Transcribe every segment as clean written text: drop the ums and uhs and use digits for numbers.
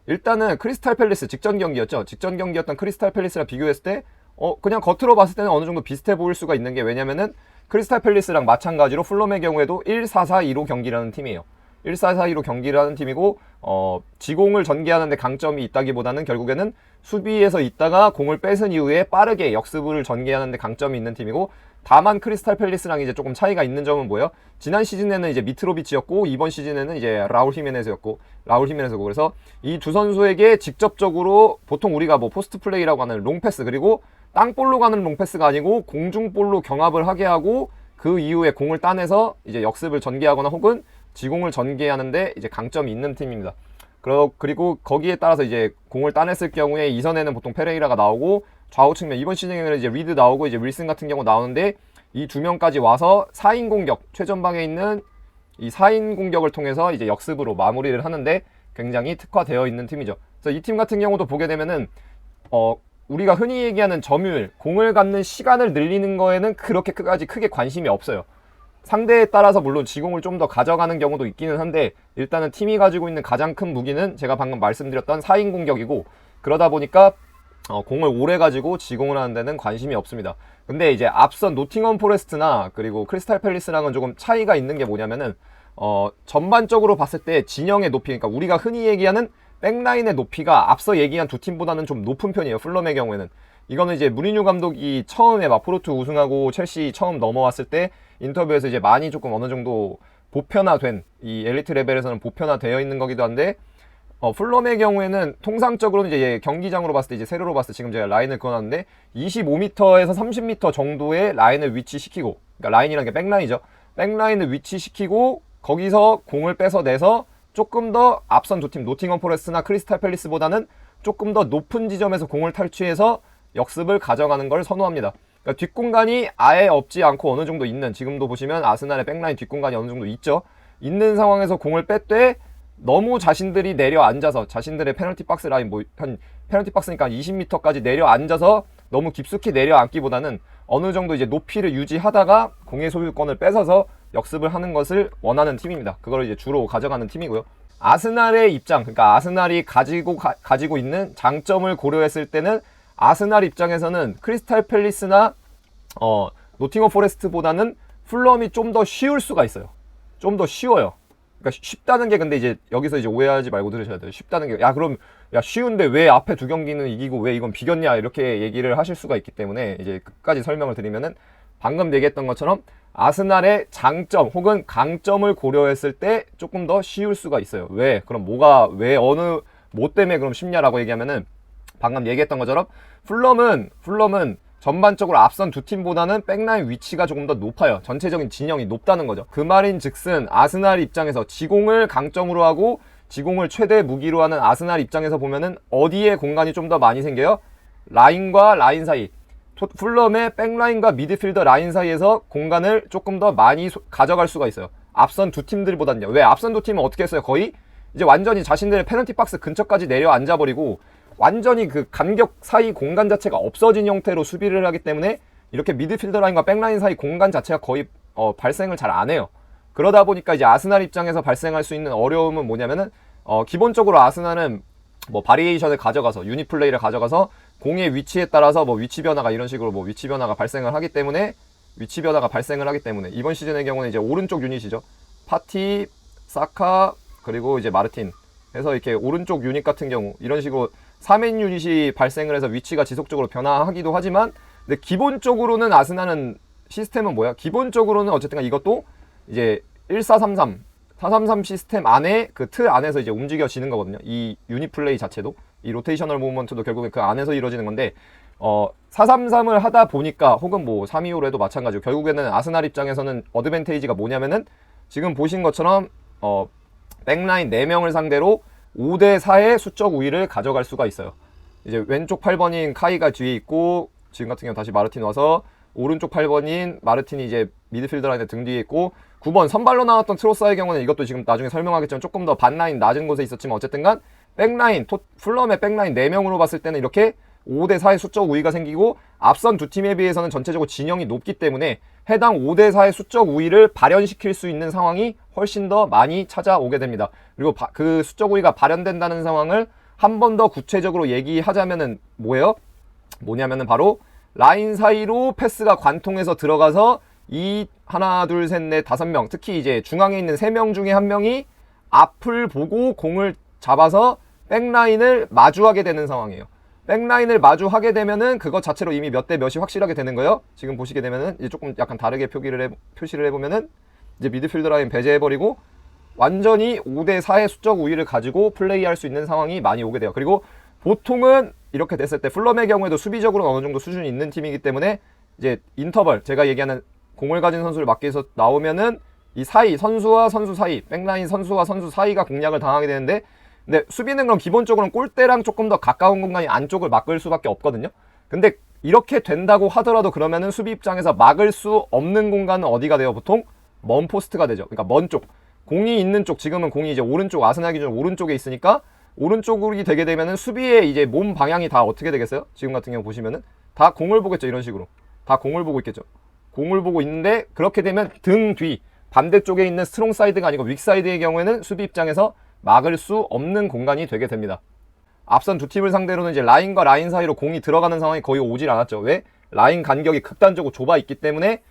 일단은 크리스탈 팰리스 직전 경기였죠. 직전 경기였던 크리스탈 팰리스랑 비교했을 때 그냥 겉으로 봤을 때는 어느 정도 비슷해 보일 수가 있는 게, 왜냐면은 크리스탈 팰리스랑 마찬가지로 풀럼의 경우에도 1-4-4-2로 경기를 하는 팀이에요. 1-4-4-2로 경기를 하는 팀이고, 지공을 전개하는데 강점이 있다기보다는 결국에는 수비에서 있다가 공을 뺏은 이후에 빠르게 역습을 전개하는데 강점이 있는 팀이고, 다만 크리스탈 팰리스랑 이제 조금 차이가 있는 점은 뭐예요? 지난 시즌에는 이제 미트로비치였고, 이번 시즌에는 이제 라울 히메네즈였고, 그래서 이 두 선수에게 직접적으로 보통 우리가 뭐 포스트 플레이라고 하는 롱패스, 그리고 땅볼로 가는 롱패스가 아니고 공중볼로 경합을 하게 하고 그 이후에 공을 따내서 이제 역습을 전개하거나 혹은 지공을 전개하는데 이제 강점이 있는 팀입니다. 그리고 거기에 따라서 이제 공을 따냈을 경우에 이선에는 보통 페레이라가 나오고, 좌우 측면 이번 시즌에는 이제 리드 나오고 이제 윌슨 같은 경우 나오는데, 이 두 명까지 와서 4인 공격, 최전방에 있는 이 4인 공격을 통해서 이제 역습으로 마무리를 하는데 굉장히 특화되어 있는 팀이죠. 그래서 이 팀 같은 경우도 보게 되면은 우리가 흔히 얘기하는 점유율, 공을 갖는 시간을 늘리는 거에는 그렇게 크게 관심이 없어요. 상대에 따라서 물론 지공을 좀 더 가져가는 경우도 있기는 한데, 일단은 팀이 가지고 있는 가장 큰 무기는 제가 방금 말씀드렸던 4인 공격이고, 그러다 보니까 공을 오래 가지고 지공을 하는 데는 관심이 없습니다. 근데 이제 앞선 노팅엄 포레스트나 그리고 크리스탈 팰리스랑은 조금 차이가 있는 게 뭐냐면은, 전반적으로 봤을 때 진영의 높이, 그러니까 우리가 흔히 얘기하는 백라인의 높이가 앞서 얘기한 두 팀보다는 좀 높은 편이에요. 풀럼의 경우에는. 이거는 이제 무리뉴 감독이 처음에 막 포르투 우승하고 첼시 처음 넘어왔을 때 인터뷰에서 이제 많이 조금 어느 정도 보편화된, 이 엘리트 레벨에서는 보편화되어 있는 거기도 한데, 풀럼의 경우에는 통상적으로는 이제 경기장으로 봤을 때, 이제 세로로 봤을 때 지금 제가 라인을 그어놨는데 25m에서 30m 정도의 라인을 위치시키고, 그러니까 라인이라는 게 백라인이죠. 백라인을 위치시키고 거기서 공을 뺏어내서 조금 더 앞선 두 팀, 노팅엄 포레스트나 크리스탈 팰리스보다는 조금 더 높은 지점에서 공을 탈취해서 역습을 가져가는 걸 선호합니다. 그러니까 뒷공간이 아예 없지 않고 어느 정도 있는, 지금도 보시면 아스날의 백라인 뒷공간이 어느 정도 있죠. 있는 상황에서 공을 뺄 때 너무 자신들이 내려앉아서, 자신들의 페널티 박스 라인, 페널티 박스니까 20m까지 내려앉아서 너무 깊숙이 내려앉기보다는 어느 정도 이제 높이를 유지하다가 공의 소유권을 뺏어서 역습을 하는 것을 원하는 팀입니다. 그걸 이제 주로 가져가는 팀이고요. 아스날의 입장, 그러니까 아스날이 가지고 있는 장점을 고려했을 때는, 아스날 입장에서는 크리스탈 팰리스나 노팅엄 포레스트보다는 풀럼이 좀 더 쉬울 수가 있어요. 좀 더 쉬워요. 그러니까 쉽다는 게, 근데 이제 여기서 이제 오해하지 말고 들으셔야 돼요. 쉽다는 게, 그럼 쉬운데 왜 앞에 두 경기는 이기고 왜 이건 비겼냐, 이렇게 얘기를 하실 수가 있기 때문에 이제 끝까지 설명을 드리면은, 방금 얘기했던 것처럼 아스날의 장점 혹은 강점을 고려했을 때 조금 더 쉬울 수가 있어요. 왜? 그럼 왜 뭐 때문에 그럼 쉽냐라고 얘기하면은, 방금 얘기했던 것처럼 풀럼은 전반적으로 앞선 두 팀보다는 백라인 위치가 조금 더 높아요. 전체적인 진영이 높다는 거죠. 그 말인 즉슨 아스날 입장에서 지공을 강점으로 하고 지공을 최대 무기로 하는 아스날 입장에서 보면은 어디에 공간이 좀 더 많이 생겨요? 라인과 라인 사이, 풀럼의 백라인과 미드필더 라인 사이에서 공간을 조금 더 많이 가져갈 수가 있어요. 앞선 두 팀들보다는요. 왜? 앞선 두 팀은 어떻게 했어요? 거의 이제 완전히 자신들의 페널티 박스 근처까지 내려앉아버리고 완전히 그 간격 사이 공간 자체가 없어진 형태로 수비를 하기 때문에 이렇게 미드필더 라인과 백라인 사이 공간 자체가 거의 발생을 잘 안 해요. 그러다 보니까 이제 아스날 입장에서 발생할 수 있는 어려움은 뭐냐면은, 기본적으로 아스날은 뭐 바리에이션을 가져가서, 유닛 플레이를 가져가서 공의 위치에 따라서 뭐 위치 변화가 이런 식으로 뭐 위치 변화가 발생을 하기 때문에, 이번 시즌의 경우는 이제 오른쪽 유닛이죠. 파티, 사카, 그리고 이제 마르틴 해서 이렇게 오른쪽 유닛 같은 경우 이런 식으로 3인 유닛이 발생을 해서 위치가 지속적으로 변화하기도 하지만, 근데 기본적으로는 아스날은 시스템은 뭐야? 기본적으로는 어쨌든 이것도 이제 1433, 433 시스템 안에, 그 틀 안에서 이제 움직여지는 거거든요. 이 유닛 플레이 자체도, 이 로테이셔널 무브먼트도 결국에 그 안에서 이루어지는 건데, 433을 하다 보니까, 혹은 뭐 325로 해도 마찬가지고, 결국에는 아스날 입장에서는 어드밴테이지가 뭐냐면은, 지금 보신 것처럼 백라인 4명을 상대로 5대4의 수적 우위를 가져갈 수가 있어요. 이제 왼쪽 8번인 카이가 뒤에 있고, 지금 같은 경우 다시 마르틴 와서 오른쪽 8번인 마르틴이 이제 미드필더 라인의 등 뒤에 있고, 9번 선발로 나왔던 트로사의 경우는 이것도 지금 나중에 설명하겠지만 조금 더 반라인 낮은 곳에 있었지만, 어쨌든 간 백라인, 풀럼의 백라인 4명으로 봤을 때는 이렇게 5대 4의 수적 우위가 생기고 앞선 두 팀에 비해서는 전체적으로 진영이 높기 때문에 해당 5대 4의 수적 우위를 발현시킬 수 있는 상황이 훨씬 더 많이 찾아오게 됩니다. 그리고 그 수적 우위가 발현된다는 상황을 한 번 더 구체적으로 얘기하자면은 뭐냐면은 바로 라인 사이로 패스가 관통해서 들어가서 이 하나 둘 셋 넷 다섯 명, 특히 이제 중앙에 있는 3명 중에 한 명이 앞을 보고 공을 잡아서 백라인을 마주하게 되는 상황이에요. 백라인을 마주하게 되면은 그것 자체로 이미 몇 대 몇이 확실하게 되는 거예요. 지금 보시게 되면은 이제 조금 약간 다르게 표시를 해보면은 이제 미드필드 라인 배제해버리고 완전히 5대 4의 수적 우위를 가지고 플레이할 수 있는 상황이 많이 오게 돼요. 그리고 보통은 이렇게 됐을 때 풀럼의 경우에도 수비적으로 어느 정도 수준이 있는 팀이기 때문에 이제 인터벌, 제가 얘기하는 공을 가진 선수를 막기 위해서 나오면은 이 사이, 선수와 선수 사이, 백라인 선수와 선수 사이가 공략을 당하게 되는데, 근데 수비는 그럼 기본적으로는 골대랑 조금 더 가까운 공간이 안쪽을 막을 수밖에 없거든요. 근데 이렇게 된다고 하더라도 그러면은 수비 입장에서 막을 수 없는 공간은 어디가 돼요? 보통 먼 포스트가 되죠. 그러니까 먼 쪽, 공이 있는 쪽, 지금은 공이 이제 오른쪽, 아스날 기준 오른쪽에 있으니까 오른쪽이 되게 되면은 수비의 이제 몸 방향이 다 어떻게 되겠어요? 지금 같은 경우 보시면은 다 공을 보겠죠. 이런 식으로 다 공을 보고 있겠죠. 공을 보고 있는데, 그렇게 되면 등 뒤 반대쪽에 있는 스트롱 사이드가 아니고 윅 사이드의 경우에는 수비 입장에서 막을 수 없는 공간이 되게 됩니다. 앞선 두 팀을 상대로는 이제 라인과 라인 사이로 공이 들어가는 상황이 거의 오질 않았죠. 왜? 라인 간격이 극단적으로 좁아 있기 때문에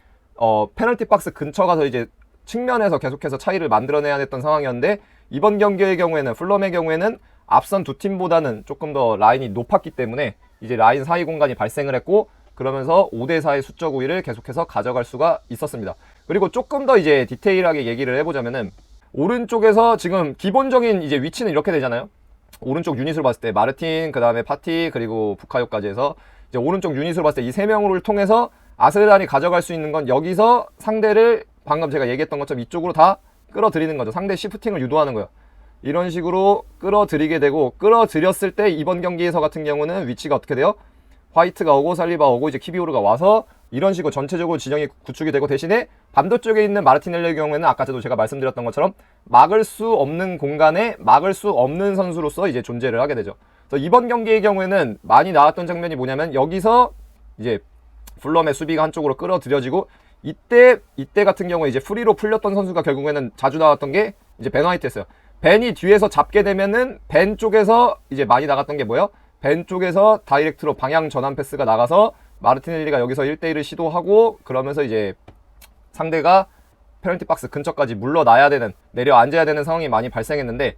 페널티 박스 근처 가서 이제 측면에서 계속해서 차이를 만들어내야 됐던 상황이었는데, 이번 경기의 경우에는 풀럼의 경우에는 앞선 두 팀보다는 조금 더 라인이 높았기 때문에 이제 라인 사이 공간이 발생을 했고, 그러면서 5대 4의 수적 우위를 계속해서 가져갈 수가 있었습니다. 그리고 조금 더 이제 디테일하게 얘기를 해보자면은, 오른쪽에서 지금 기본적인 이제 위치는 이렇게 되잖아요. 오른쪽 유닛으로 봤을 때 마르틴, 그 다음에 파티, 그리고 부카요까지 해서 이제 오른쪽 유닛으로 봤을 때 이 3명을 통해서 아스날이 가져갈 수 있는 건 여기서 상대를 방금 제가 얘기했던 것처럼 이쪽으로 다 끌어들이는 거죠. 상대 시프팅을 유도하는 거예요. 이런 식으로 끌어들이게 되고, 끌어들였을 때 이번 경기에서 같은 경우는 위치가 어떻게 돼요? 화이트가 오고 살리바 오고 이제 키비오르가 와서 이런 식으로 전체적으로 진영이 구축이 되고, 대신에 반대쪽에 있는 마르티넬리의 경우에는 아까 제가 말씀드렸던 것처럼 막을 수 없는 공간에 막을 수 없는 선수로서 이제 존재를 하게 되죠. 그래서 이번 경기의 경우에는 많이 나왔던 장면이 뭐냐면, 여기서 이제 풀럼의 수비가 한쪽으로 끌어들여지고, 이때 같은 경우에 이제 프리로 풀렸던 선수가 결국에는 자주 나왔던 게 이제 벤 화이트였어요. 벤이 뒤에서 잡게 되면은 벤 쪽에서 이제 많이 나갔던 게 뭐예요? 벤 쪽에서 다이렉트로 방향 전환 패스가 나가서 마르티넬리가 여기서 1대1을 시도하고, 그러면서 이제 상대가 페널티 박스 근처까지 물러나야 되는, 내려앉아야 되는 상황이 많이 발생했는데,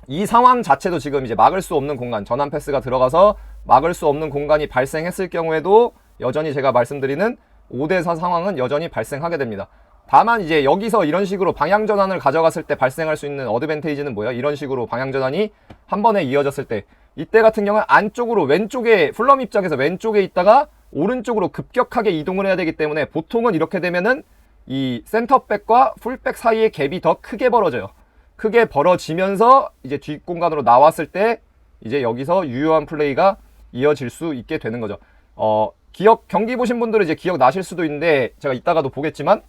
이 상황 자체도 지금 이제 막을 수 없는 공간, 전환 패스가 들어가서 막을 수 없는 공간이 발생했을 경우에도 여전히 제가 말씀드리는 5대 4 상황은 여전히 발생하게 됩니다. 다만 이제 여기서 이런 식으로 방향 전환을 가져갔을 때 발생할 수 있는 어드밴테이지는 뭐예요? 이런 식으로 방향 전환이 한 번에 이어졌을 때, 이때 같은 경우는 안쪽으로, 왼쪽에 풀럼 입장에서 왼쪽에 있다가 오른쪽으로 급격하게 이동을 해야 되기 때문에, 보통은 이렇게 되면은 이 센터백과 풀백 사이의 갭이 더 크게 벌어져요. 크게 벌어지면서 이제 뒷공간으로 나왔을 때 이제 여기서 유효한 플레이가 이어질 수 있게 되는 거죠. 경기 보신 분들은 이제 기억 나실 수도 있는데, 제가 이따가도 보겠지만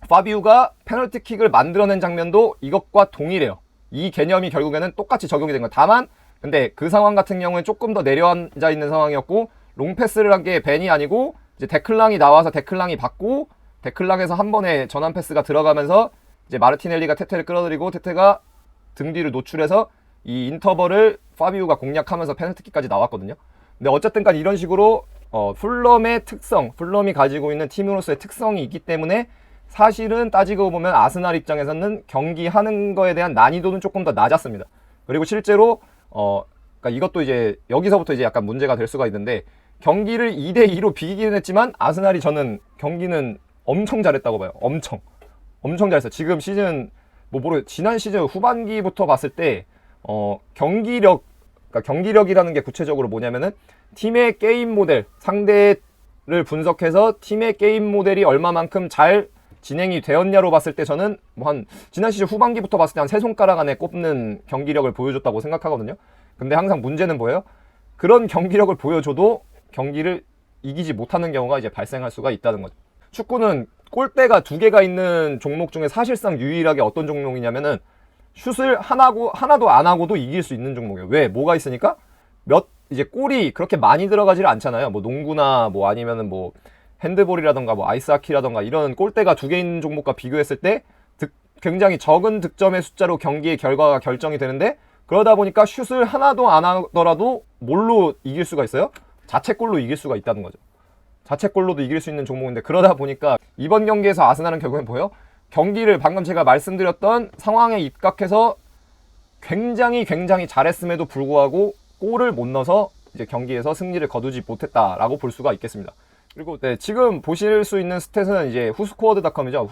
파비우가 페널티킥을 만들어낸 장면도 이것과 동일해요. 이 개념이 결국에는 똑같이 적용이 된 거예요. 다만 근데 그 상황 같은 경우에 조금 더 내려앉아 있는 상황이었고, 롱패스를 한 게 벤이 아니고 이제 데클랑이 나와서 데클랑이 받고, 데클랑에서 한 번에 전환 패스가 들어가면서 이제 마르티넬리가 테테를 끌어들이고, 테테가 등 뒤를 노출해서 이 인터벌을 파비우가 공략하면서 페널티킥까지 나왔거든요. 근데 어쨌든 간 이런 식으로 풀럼의 특성, 풀럼이 가지고 있는 팀으로서의 특성이 있기 때문에 사실은 따지고 보면 아스날 입장에서는 경기하는 거에 대한 난이도는 조금 더 낮았습니다. 그리고 실제로 그러니까 이것도 이제 여기서부터 이제 약간 문제가 될 수가 있는데, 경기를 2대 2로 비기기는 했지만 아스날이 저는 경기는 엄청 잘했다고 봐요. 엄청 잘했어요. 지금 시즌 지난 시즌 후반기부터 봤을 때 경기력, 그러니까 경기력이라는 게 구체적으로 뭐냐면은 팀의 게임 모델, 상대를 분석해서 팀의 게임 모델이 얼마만큼 잘 진행이 되었냐로 봤을 때, 저는 지난 시즌 후반기부터 봤을 때 한 3손가락 안에 꼽는 경기력을 보여줬다고 생각하거든요. 근데 항상 문제는 뭐예요? 그런 경기력을 보여줘도 경기를 이기지 못하는 경우가 이제 발생할 수가 있다는 거죠. 축구는 골대가 2개가 있는 종목 중에 사실상 유일하게 어떤 종목이냐면은 슛을 하나도 안 하고도 이길 수 있는 종목이에요. 왜? 뭐가 있으니까? 이제 골이 그렇게 많이 들어가지를 않잖아요. 뭐 농구나 뭐 아니면은 뭐 핸드볼이라던가 뭐 아이스하키라던가 이런 골대가 2개 있는 종목과 비교했을 때 굉장히 적은 득점의 숫자로 경기의 결과가 결정이 되는데, 그러다 보니까 슛을 하나도 안 하더라도 뭘로 이길 수가 있어요? 자책골로 이길 수가 있다는 거죠. 자책골로도 이길 수 있는 종목인데, 그러다 보니까 이번 경기에서 아스날은 결국엔 뭐예요? 경기를 방금 제가 말씀드렸던 상황에 입각해서 굉장히 잘했음에도 불구하고 골을 못 넣어서 이제 경기에서 승리를 거두지 못했다라고 볼 수가 있겠습니다. 그리고 네, 지금 보실 수 있는 스탯은 이제 후스코어드닷컴이죠.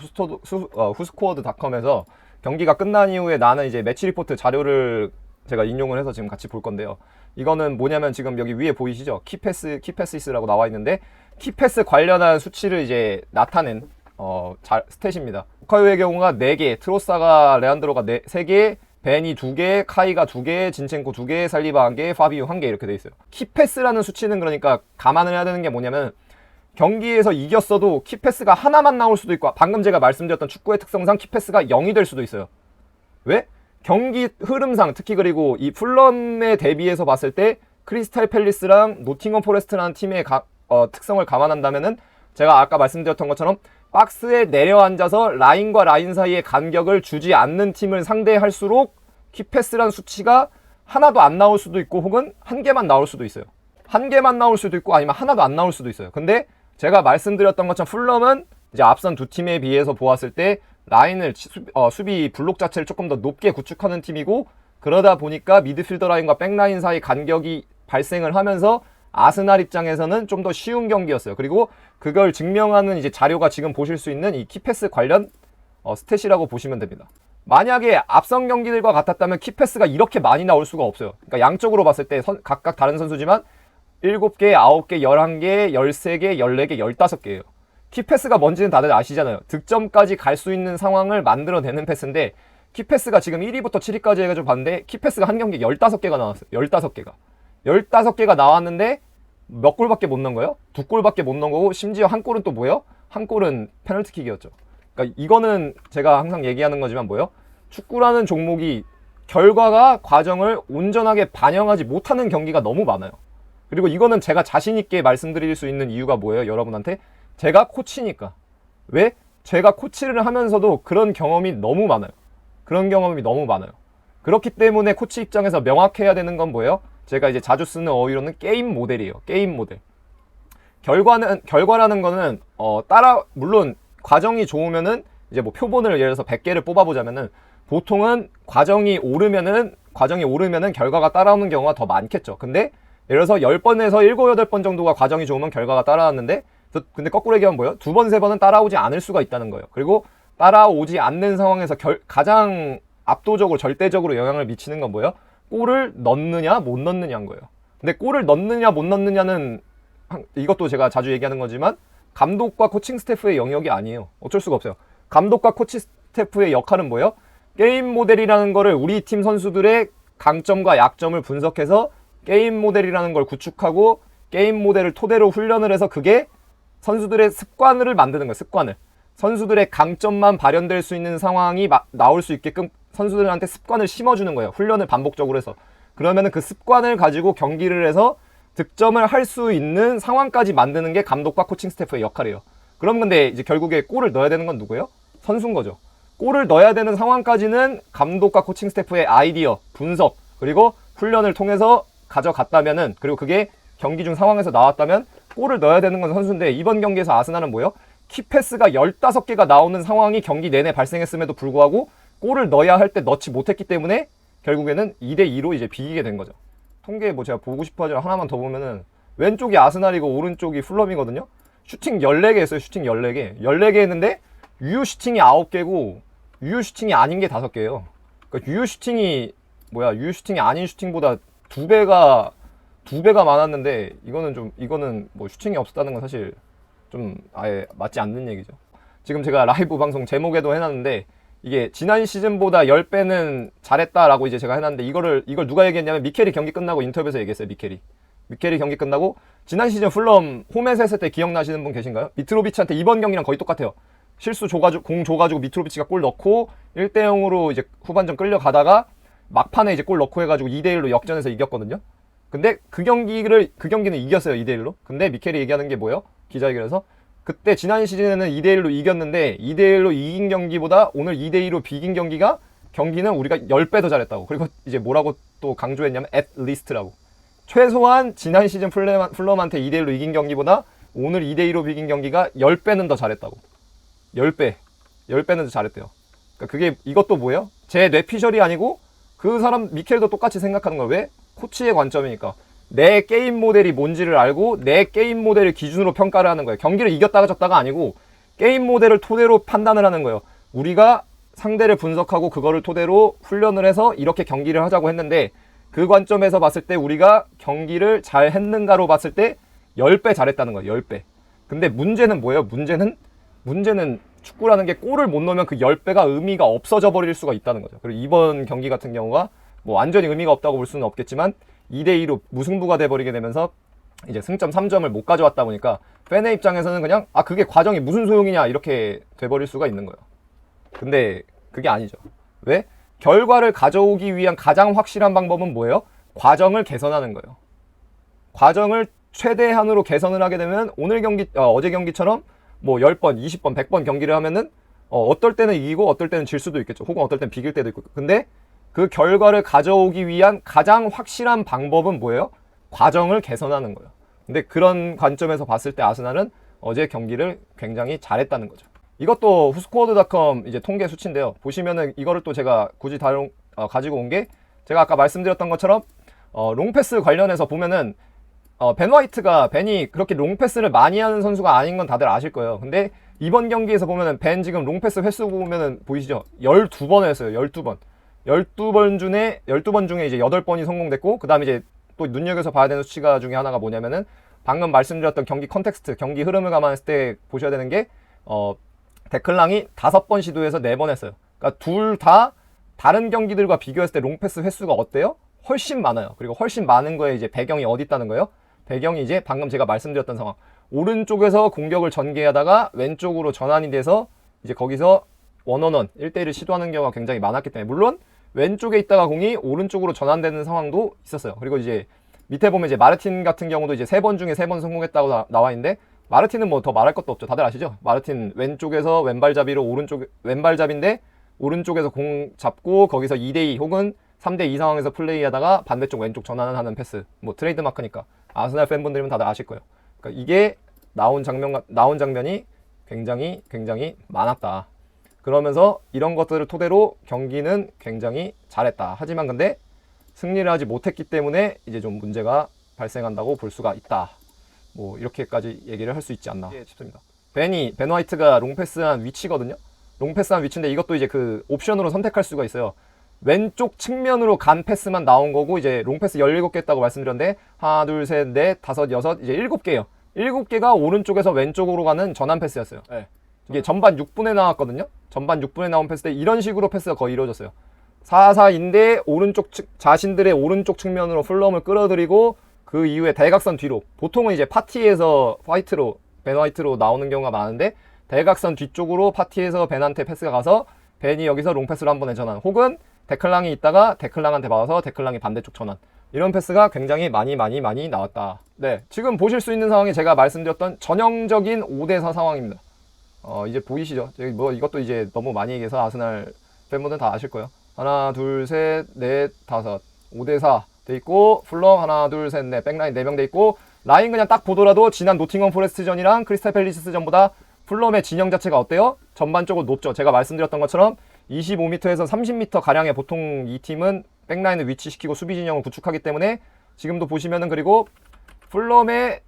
후스코어드닷컴에서 경기가 끝난 이후에 나는 이제 매치 리포트 자료를 제가 인용을 해서 지금 같이 볼 건데요. 이거는 뭐냐면 지금 여기 위에 보이시죠? 키패스이스라고 나와 있는데, 키패스 관련한 수치를 이제 나타낸 스탯입니다. 부카요의 경우가 4개, 트로사가 레안드로가 3개, 벤이 2개, 카이가 2개, 진첸코 2개, 살리바 1개, 파비오 1개 이렇게 돼 있어요. 키패스라는 수치는 그러니까 감안을 해야 되는 게 뭐냐면, 경기에서 이겼어도 키패스가 하나만 나올 수도 있고, 방금 제가 말씀드렸던 축구의 특성상 키패스가 0이 될 수도 있어요. 왜? 경기 흐름상, 특히 그리고 이 풀럼에 대비해서 봤을 때 크리스탈 팰리스랑 노팅엄 포레스트라는 팀의 특성을 감안한다면은, 제가 아까 말씀드렸던 것처럼 박스에 내려앉아서 라인과 라인 사이의 간격을 주지 않는 팀을 상대할수록 키패스란 수치가 하나도 안 나올 수도 있고, 혹은 한 개만 나올 수도 있어요. 한 개만 나올 수도 있고, 아니면 하나도 안 나올 수도 있어요. 근데 제가 말씀드렸던 것처럼 풀럼은 이제 앞선 두 팀에 비해서 보았을 때 라인을 수비 블록 자체를 조금 더 높게 구축하는 팀이고, 그러다 보니까 미드필더 라인과 백라인 사이 간격이 발생을 하면서 아스날 입장에서는 좀 더 쉬운 경기였어요. 그리고 그걸 증명하는 이제 자료가 지금 보실 수 있는 이 키패스 관련 스탯이라고 보시면 됩니다. 만약에 앞선 경기들과 같았다면 키패스가 이렇게 많이 나올 수가 없어요. 그러니까 양쪽으로 봤을 때 각각 다른 선수지만 7개, 9개, 11개, 13개, 14개, 15개예요. 키패스가 뭔지는 다들 아시잖아요. 득점까지 갈 수 있는 상황을 만들어내는 패스인데, 키패스가 지금 1위부터 7위까지 해가지고 봤는데 키패스가 한 경기에 15개가 나왔어요. 15개가 나왔는데 몇 골밖에 못 넣은 거예요? 2골밖에 못 넣은 거고, 심지어 한 골은 또 뭐예요? 한 골은 페널티킥이었죠. 그러니까 이거는 제가 항상 얘기하는 거지만 뭐예요? 축구라는 종목이 결과가 과정을 온전하게 반영하지 못하는 경기가 너무 많아요. 그리고 이거는 제가 자신있게 말씀드릴 수 있는 이유가 뭐예요? 여러분한테? 제가 코치니까. 왜? 제가 코치를 하면서도 그런 경험이 너무 많아요. 그렇기 때문에 코치 입장에서 명확해야 되는 건 뭐예요? 제가 이제 자주 쓰는 어휘로는 게임 모델이에요. 게임 모델. 결과라는 거는 물론 과정이 좋으면은 이제 뭐 표본을 예를 들어서 100개를 뽑아보자면은, 보통은 과정이 오르면은 결과가 따라오는 경우가 더 많겠죠. 근데 예를 들어서 10번에서 7, 8번 정도가 과정이 좋으면 결과가 따라왔는데, 근데 거꾸로 얘기하면 뭐예요? 2번, 3번은 따라오지 않을 수가 있다는 거예요. 그리고 따라오지 않는 상황에서 가장 압도적으로 절대적으로 영향을 미치는 건 뭐예요? 골을 넣느냐 못 넣느냐인 거예요. 근데 골을 넣느냐 못 넣느냐는 이것도 제가 자주 얘기하는 거지만 감독과 코칭 스태프의 영역이 아니에요. 어쩔 수가 없어요. 감독과 코칭 스태프의 역할은 뭐예요? 게임 모델이라는 거를 우리 팀 선수들의 강점과 약점을 분석해서 게임 모델이라는 걸 구축하고, 게임 모델을 토대로 훈련을 해서 그게 선수들의 습관을 만드는 거예요. 습관을. 선수들의 강점만 발현될 수 있는 상황이 나올 수 있게끔 선수들한테 습관을 심어주는 거예요. 훈련을 반복적으로 해서. 그러면은 그 습관을 가지고 경기를 해서 득점을 할 수 있는 상황까지 만드는 게 감독과 코칭 스태프의 역할이에요. 그럼 근데 이제 결국에 골을 넣어야 되는 건 누구예요? 선수인 거죠. 골을 넣어야 되는 상황까지는 감독과 코칭 스태프의 아이디어, 분석, 그리고 훈련을 통해서 가져갔다면은, 그리고 그게 경기 중 상황에서 나왔다면 골을 넣어야 되는 건 선수인데, 이번 경기에서 아스날은 뭐예요? 키패스가 15개가 나오는 상황이 경기 내내 발생했음에도 불구하고 골을 넣어야 할 때 넣지 못했기 때문에 결국에는 2대2로 이제 비기게 된 거죠. 통계 뭐 제가 보고 싶어 하지만 하나만 더 보면은, 왼쪽이 아스날이고 오른쪽이 풀럼이거든요. 슈팅 14개 했어요. 슈팅 14개. 14개 했는데 유효 슈팅이 9개고 유효 슈팅이 아닌 게 5개예요. 그러니까 유효 슈팅이 아닌 슈팅보다 2배가 많았는데, 이거는 뭐 슈팅이 없었다는 건 사실 좀 아예 맞지 않는 얘기죠. 지금 제가 라이브 방송 제목에도 해놨는데, 이게 지난 시즌보다 10배는 잘했다라고 이제 제가 해놨는데, 이걸 누가 얘기했냐면 미켈이 경기 끝나고 인터뷰에서 얘기했어요. 미켈이 경기 끝나고 지난 시즌 풀럼 홈에서 했을 때 기억나시는 분 계신가요? 미트로비치한테 이번 경기랑 거의 똑같아요. 공 줘가지고 미트로비치가 골 넣고 1대0으로 이제 후반전 끌려가다가 막판에 이제 골 넣고 해가지고 2대1로 역전해서 이겼거든요. 근데 그 경기는 이겼어요. 2대1로. 근데 미켈이 얘기하는 게 뭐예요? 기자회견에서 그때 지난 시즌에는 2대1로 이겼는데 2대1로 이긴 경기보다 오늘 2대2로 비긴 경기는 우리가 10배 더 잘했다고. 그리고 이제 뭐라고 또 강조했냐면 at least라고. 최소한 지난 시즌 풀럼한테 2대1로 이긴 경기보다 오늘 2대2로 비긴 경기가 10배는 더 잘했다고. 10배. 10배는 더 잘했대요. 그러니까 그게 이것도 뭐예요? 제 뇌피셜이 아니고 그 사람 미켈도 똑같이 생각하는 거예요. 왜? 코치의 관점이니까. 내 게임 모델이 뭔지를 알고 내 게임 모델을 기준으로 평가를 하는 거예요. 경기를 이겼다가 졌다가 아니고 게임 모델을 토대로 판단을 하는 거예요. 우리가 상대를 분석하고 그거를 토대로 훈련을 해서 이렇게 경기를 하자고 했는데 그 관점에서 봤을 때 우리가 경기를 잘 했는가로 봤을 때 10배 잘했다는 거예요. 10배. 근데 문제는 뭐예요? 문제는 축구라는 게 골을 못 넣으면 그 10배가 의미가 없어져 버릴 수가 있다는 거죠. 그리고 이번 경기 같은 경우가 뭐 완전히 의미가 없다고 볼 수는 없겠지만 2대2로 무승부가 돼버리게 되면서 이제 승점 3점을 못 가져왔다 보니까 팬의 입장에서는 그냥 그게 과정이 무슨 소용이냐 이렇게 돼버릴 수가 있는 거예요. 근데 그게 아니죠. 왜? 결과를 가져오기 위한 가장 확실한 방법은 뭐예요? 과정을 개선하는 거예요. 과정을 최대한으로 개선을 하게 되면 오늘 경기, 어제 경기처럼 뭐 10번, 20번, 100번 경기를 하면은 어떨 때는 이기고 어떨 때는 질 수도 있겠죠. 혹은 어떨 때는 비길 때도 있고. 근데 그 결과를 가져오기 위한 가장 확실한 방법은 뭐예요? 과정을 개선하는 거예요. 근데 그런 관점에서 봤을 때 아스날은 어제 경기를 굉장히 잘했다는 거죠. 이것도 후스코어드닷컴 이제 통계 수치인데요. 보시면은 이거를 또 제가 굳이 가지고 온 게 제가 아까 말씀드렸던 것처럼 롱패스 관련해서 보면은 벤이 그렇게 롱패스를 많이 하는 선수가 아닌 건 다들 아실 거예요. 근데 이번 경기에서 보면은 벤 지금 롱패스 횟수 보면은 보이시죠? 12번 했어요. 12번. 12번 중에 이제 8번이 성공됐고, 그 다음에 이제 또 눈여겨서 봐야 되는 수치가 중에 하나가 뭐냐면은 방금 말씀드렸던 경기 컨텍스트, 경기 흐름을 감안했을 때 보셔야 되는 게 데클랑이 5번 시도해서 4번 했어요. 그러니까 둘 다 다른 경기들과 비교했을 때 롱패스 횟수가 어때요? 훨씬 많아요. 그리고 훨씬 많은 거에 이제 배경이 어디 있다는 거예요? 배경이 이제 방금 제가 말씀드렸던 상황. 오른쪽에서 공격을 전개하다가 왼쪽으로 전환이 돼서 이제 거기서 원원원 1대1을 시도하는 경우가 굉장히 많았기 때문에, 물론 왼쪽에 있다가 공이 오른쪽으로 전환되는 상황도 있었어요. 그리고 이제 밑에 보면 이제 마르틴 같은 경우도 이제 3번 중에 3번 성공했다고 나와 있는데, 마르틴은 뭐 더 말할 것도 없죠. 다들 아시죠? 마르틴 왼쪽에서 왼발잡이로 왼발잡인데 오른쪽에서 공 잡고 거기서 2대2 혹은 3대2 상황에서 플레이하다가 반대쪽 왼쪽 전환을 하는 패스. 뭐 트레이드마크니까 아스날 팬분들이면 다들 아실 거예요. 그러니까 이게 나온 장면이 굉장히 많았다. 그러면서 이런 것들을 토대로 경기는 굉장히 잘했다. 하지만 근데 승리를 하지 못했기 때문에 이제 좀 문제가 발생한다고 볼 수가 있다. 뭐 이렇게까지 얘기를 할 수 있지 않나 싶습니다. 벤 화이트가 롱패스한 위치거든요. 롱패스한 위치인데 이것도 이제 그 옵션으로 선택할 수가 있어요. 왼쪽 측면으로 간 패스만 나온 거고, 이제 롱패스 17개 했다고 말씀드렸는데 하나, 둘, 셋, 넷, 다섯, 여섯, 이제 7개예요. 7개가 오른쪽에서 왼쪽으로 가는 전환 패스였어요. 네. 이게 전반 6분에 나왔거든요. 전반 6분에 나온 패스 때 이런 식으로 패스가 거의 이루어졌어요. 4-4인데 자신들의 오른쪽 측면으로 플럼을 끌어들이고 그 이후에 대각선 뒤로, 보통은 이제 파티에서 벤 화이트로 나오는 경우가 많은데 대각선 뒤쪽으로 파티에서 벤한테 패스가 가서 벤이 여기서 롱패스로 한 번에 전환, 혹은 데클랑이 있다가 데클랑한테 받아서 데클랑이 반대쪽 전환, 이런 패스가 굉장히 많이 나왔다. 네, 지금 보실 수 있는 상황이 제가 말씀드렸던 전형적인 5대4 상황입니다. 이제 보이시죠? 뭐 이것도 이제 너무 많이 얘기해서 아스날 팬분들 다 아실 거예요. 하나, 둘, 셋, 넷, 다섯, 5대4 돼 있고, 플럼 하나, 둘, 셋, 넷, 백라인 4명 돼 있고, 라인 그냥 딱 보더라도 지난 노팅엄 포레스트전이랑 크리스탈 팰리스전보다 플럼의 진영 자체가 어때요? 전반적으로 높죠. 제가 말씀드렸던 것처럼 25m에서 30m 가량의 보통 이 팀은 백라인을 위치시키고 수비 진영을 구축하기 때문에, 지금도 보시면은, 그리고 플럼의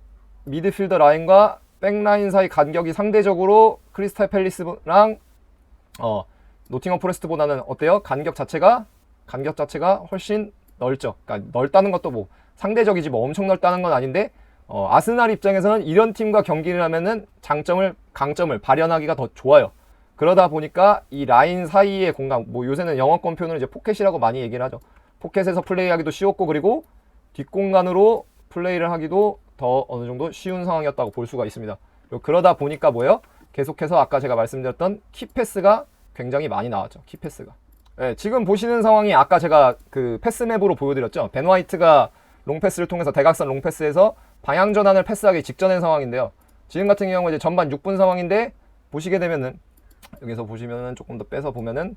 미드필더 라인과 백라인 사이 간격이 상대적으로 크리스탈 팰리스랑 노팅엄 포레스트보다는 어때요? 간격 자체가 훨씬 넓죠. 그러니까 넓다는 것도 뭐 상대적이지 뭐 엄청 넓다는 건 아닌데, 아스날 입장에서는 이런 팀과 경기를 하면은 강점을 발현하기가 더 좋아요. 그러다 보니까 이 라인 사이의 공간, 뭐 요새는 영어권 표현으로 이제 포켓이라고 많이 얘기를 하죠. 포켓에서 플레이하기도 쉬웠고, 그리고 뒷공간으로 플레이를 하기도 더 어느 정도 쉬운 상황이었다고 볼 수가 있습니다. 그러다 보니까 뭐예요? 계속해서 아까 제가 말씀드렸던 키패스가 굉장히 많이 나왔죠. 키패스가. 네, 지금 보시는 상황이 아까 제가 그 패스맵으로 보여드렸죠. 벤 화이트가 롱패스를 통해서 대각선 롱패스에서 방향 전환을 패스하기 직전의 상황인데요. 지금 같은 경우 이제 전반 6분 상황인데 보시게 되면은 여기서 보시면은 조금 더 빼서 보면은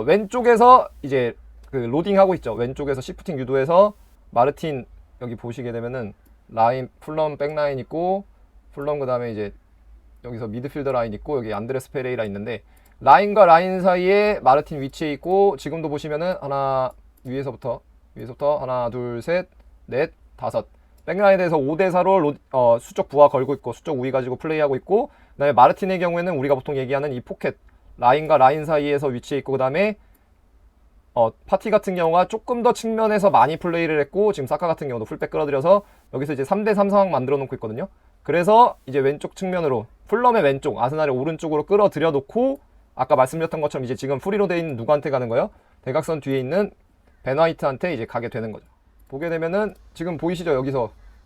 왼쪽에서 이제 그 로딩하고 있죠. 왼쪽에서 시프팅 유도해서 마르틴 여기 보시게 되면은 라인 풀럼 백라인 있고 풀럼 그 다음에 이제 여기서 미드필더 라인 있고 여기 안드레스 페레이라 있는데 라인과 라인 사이에 마르틴 위치해 있고 지금도 보시면은 위에서부터 하나 둘 셋 넷 다섯 백라인에 대해서 5대4로 수적 부하 걸고 있고 수적 우위 가지고 플레이하고 있고 그 다음에 마르틴의 경우에는 우리가 보통 얘기하는 이 포켓 라인과 라인 사이에서 위치해 있고 그 다음에 파티 같은 경우가 조금 더 측면에서 많이 플레이를 했고 지금 사카 같은 경우도 풀백 끌어들여서 여기서 이제 3대3 상황 만들어 놓고 있거든요. 그래서 이제 왼쪽 측면으로 풀럼의 왼쪽 아스날의 오른쪽으로 끌어들여 놓고 아까 말씀드렸던 것처럼 이제 지금 프리로 돼 있는 누구한테 가는 거예요? 대각선 뒤에 있는 벤 화이트한테 이제 가게 되는 거죠. 보게 되면은 지금 보이시죠?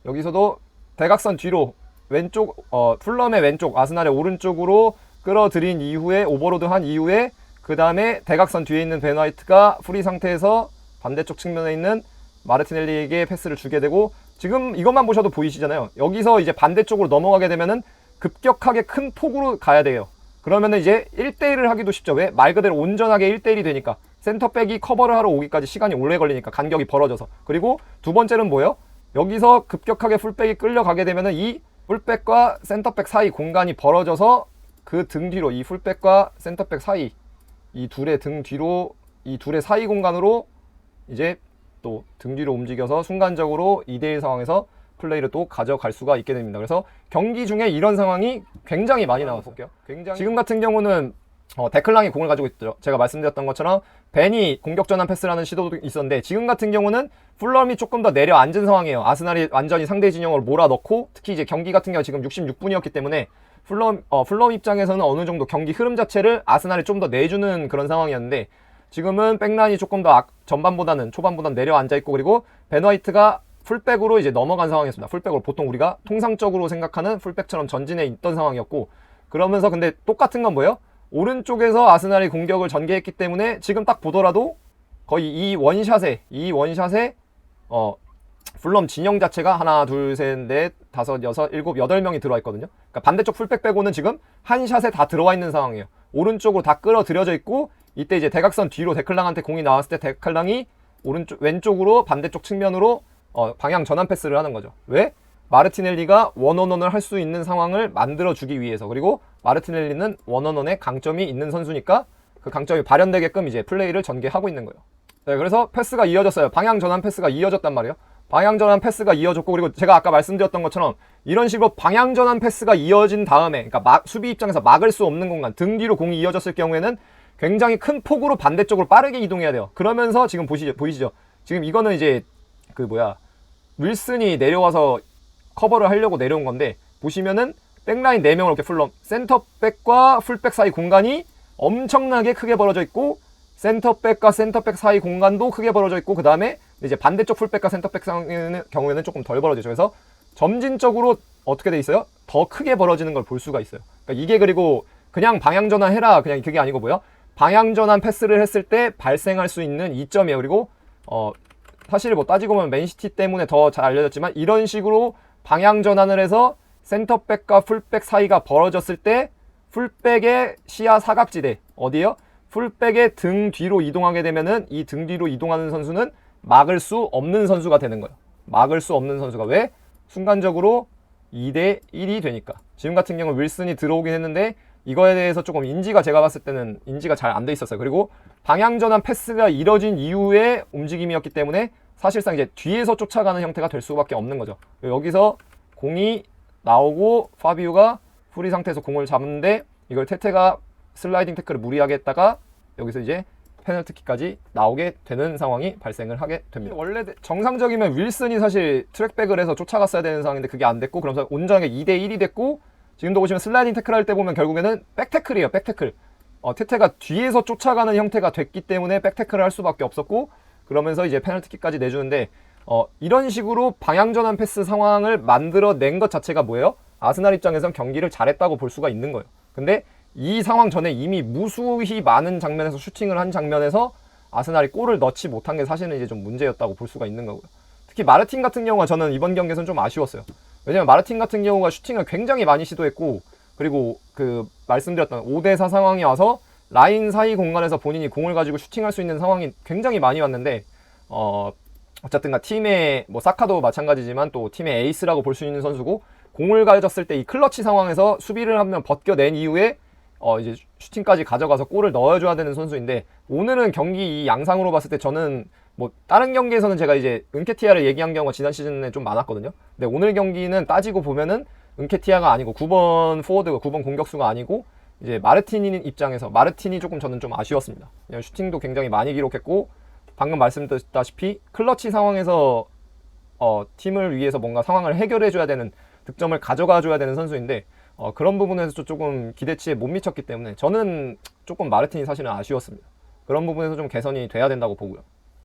여기서도 대각선 뒤로 왼쪽 풀럼의 왼쪽 아스날의 오른쪽으로 끌어들인 이후에 오버로드 한 이후에 그 다음에 대각선 뒤에 있는 벤 화이트가 프리 상태에서 반대쪽 측면에 있는 마르티넬리에게 패스를 주게 되고 지금 이것만 보셔도 보이시잖아요. 여기서 이제 반대쪽으로 넘어가게 되면은 급격하게 큰 폭으로 가야 돼요. 그러면은 이제 1대1을 하기도 쉽죠. 왜? 말 그대로 온전하게 1대1이 되니까. 센터백이 커버를 하러 오기까지 시간이 오래 걸리니까 간격이 벌어져서. 그리고 두 번째는 뭐예요? 여기서 급격하게 풀백이 끌려가게 되면은 이 풀백과 센터백 사이 공간이 벌어져서 그 등 뒤로 이 풀백과 센터백 사이 이 둘의 등 뒤로 이 둘의 사이 공간으로 이제 또 등 뒤로 움직여서 순간적으로 2대1 상황에서 플레이를 또 가져갈 수가 있게 됩니다. 그래서 경기 중에 이런 상황이 굉장히 많이 나와서 볼게요. 지금 같은 경우는 데클랑이 공을 가지고 있죠. 제가 말씀드렸던 것처럼 벤이 공격 전환 패스라는 시도도 있었는데 지금 같은 경우는 풀럼이 조금 더 내려앉은 상황이에요. 아스날이 완전히 상대 진영으로 몰아넣고 특히 이제 경기 같은 경우 지금 66분이었기 때문에 풀럼 입장에서는 어느 정도 경기 흐름 자체를 아스날이 좀 더 내주는 그런 상황이었는데 지금은 백라인이 조금 더 초반보다는 내려앉아 있고 그리고 벤 화이트가 풀백으로 이제 넘어간 상황이었습니다. 풀백으로 보통 우리가 통상적으로 생각하는 풀백처럼 전진해 있던 상황이었고 그러면서 근데 똑같은 건 뭐예요? 오른쪽에서 아스날이 공격을 전개했기 때문에 지금 딱 보더라도 거의 이 원샷에 풀럼 진영 자체가 하나, 둘, 셋, 넷, 다섯, 여섯, 일곱, 8명이 들어와 있거든요. 그러니까 반대쪽 풀백 빼고는 지금 한 샷에 다 들어와 있는 상황이에요. 오른쪽으로 다 끌어들여져 있고 이때 이제 대각선 뒤로 데클랑한테 공이 나왔을 때 데클랑이 왼쪽으로 반대쪽 측면으로 방향 전환 패스를 하는 거죠. 왜? 마르티넬리가 원원원을 할 수 있는 상황을 만들어주기 위해서. 그리고 마르티넬리는 원원원의 강점이 있는 선수니까 그 강점이 발현되게끔 이제 플레이를 전개하고 있는 거예요. 네, 그래서 패스가 이어졌어요. 방향 전환 패스가 이어졌단 말이에요. 방향 전환 패스가 이어졌고 그리고 제가 아까 말씀드렸던 것처럼 이런 식으로 방향 전환 패스가 이어진 다음에 그러니까 수비 입장에서 막을 수 없는 공간 등 뒤로 공이 이어졌을 경우에는 굉장히 큰 폭으로 반대쪽으로 빠르게 이동해야 돼요. 그러면서 지금 보이시죠? 지금 이거는 이제 윌슨이 내려와서 커버를 하려고 내려온 건데 보시면은 백라인 4명을 이렇게 풀럼 센터백과 풀백 사이 공간이 엄청나게 크게 벌어져 있고 센터백과 센터백 사이 공간도 크게 벌어져 있고 그 다음에 이제 반대쪽 풀백과 센터백 경우에는 조금 덜 벌어지죠. 그래서 점진적으로 어떻게 돼 있어요? 더 크게 벌어지는 걸 볼 수가 있어요. 그러니까 이게 그리고 그냥 방향 전환 해라 그냥 그게 아니고 뭐요? 방향 전환 패스를 했을 때 발생할 수 있는 이점이에요. 그리고 사실 뭐 따지고 보면 맨시티 때문에 더 잘 알려졌지만 이런 식으로 방향 전환을 해서 센터백과 풀백 사이가 벌어졌을 때 풀백의 시야 사각지대 어디에요? 풀백의 등 뒤로 이동하게 되면은 이 등 뒤로 이동하는 선수는 막을 수 없는 선수가 되는 거예요. 막을 수 없는 선수가 왜? 순간적으로 2대 1이 되니까. 지금 같은 경우 윌슨이 들어오긴 했는데 이거에 대해서 조금 제가 봤을 때는 인지가 잘 안 돼 있었어요. 그리고 방향 전환 패스가 이뤄진 이후의 움직임이었기 때문에 사실상 이제 뒤에서 쫓아가는 형태가 될 수밖에 없는 거죠. 여기서 공이 나오고 파비우가 프리 상태에서 공을 잡는데 이걸 테테가 슬라이딩 태클을 무리하게 했다가 여기서 이제 페널티킥까지 나오게 되는 상황이 발생을 하게 됩니다. 원래 정상적이면 윌슨이 사실 트랙백을 해서 쫓아갔어야 되는 상황인데 그게 안 됐고 그러면서 온전하게 2대 1이 됐고 지금도 보시면 슬라이딩 태클 할 때 보면 결국에는 백태클이에요. 백태클. 테테가 뒤에서 쫓아가는 형태가 됐기 때문에 백태클을 할 수밖에 없었고 그러면서 이제 페널티킥까지 내주는데 이런 식으로 방향전환 패스 상황을 만들어낸 것 자체가 뭐예요? 아스날 입장에선 경기를 잘했다고 볼 수가 있는 거예요. 근데 이 상황 전에 이미 무수히 많은 장면에서 슈팅을 한 장면에서 아스날이 골을 넣지 못한 게 사실은 이제 좀 문제였다고 볼 수가 있는 거고요. 특히 마르틴 같은 경우가 저는 이번 경기에서는 좀 아쉬웠어요. 왜냐면 마르틴 같은 경우가 슈팅을 굉장히 많이 시도했고, 그리고 그 말씀드렸던 5대4 상황이 와서 라인 사이 공간에서 본인이 공을 가지고 슈팅할 수 있는 상황이 굉장히 많이 왔는데, 어쨌든가 팀의 뭐 사카도 마찬가지지만 또 팀의 에이스라고 볼 수 있는 선수고, 공을 가졌을 때 이 클러치 상황에서 수비를 한 명 벗겨낸 이후에 이제 슈팅까지 가져가서 골을 넣어줘야 되는 선수인데, 오늘은 경기 이 양상으로 봤을 때 저는 뭐 다른 경기에서는 제가 이제 은케티아를 얘기한 경우가 지난 시즌에 좀 많았거든요. 근데 오늘 경기는 따지고 보면은 은케티아가 아니고 9번 포워드가 9번 공격수가 아니고 이제 마르틴이 입장에서 마르틴이 조금 저는 좀 아쉬웠습니다. 슈팅도 굉장히 많이 기록했고, 방금 말씀드렸다시피 클러치 상황에서 팀을 위해서 뭔가 상황을 해결해줘야 되는, 득점을 가져가줘야 되는 선수인데, 그런 부분에서 조금 기대치에 못 미쳤기 때문에 저는 조금 마르틴이 사실은 아쉬웠습니다. 그런 부분에서 좀 개선이 돼야 된다고 보고요.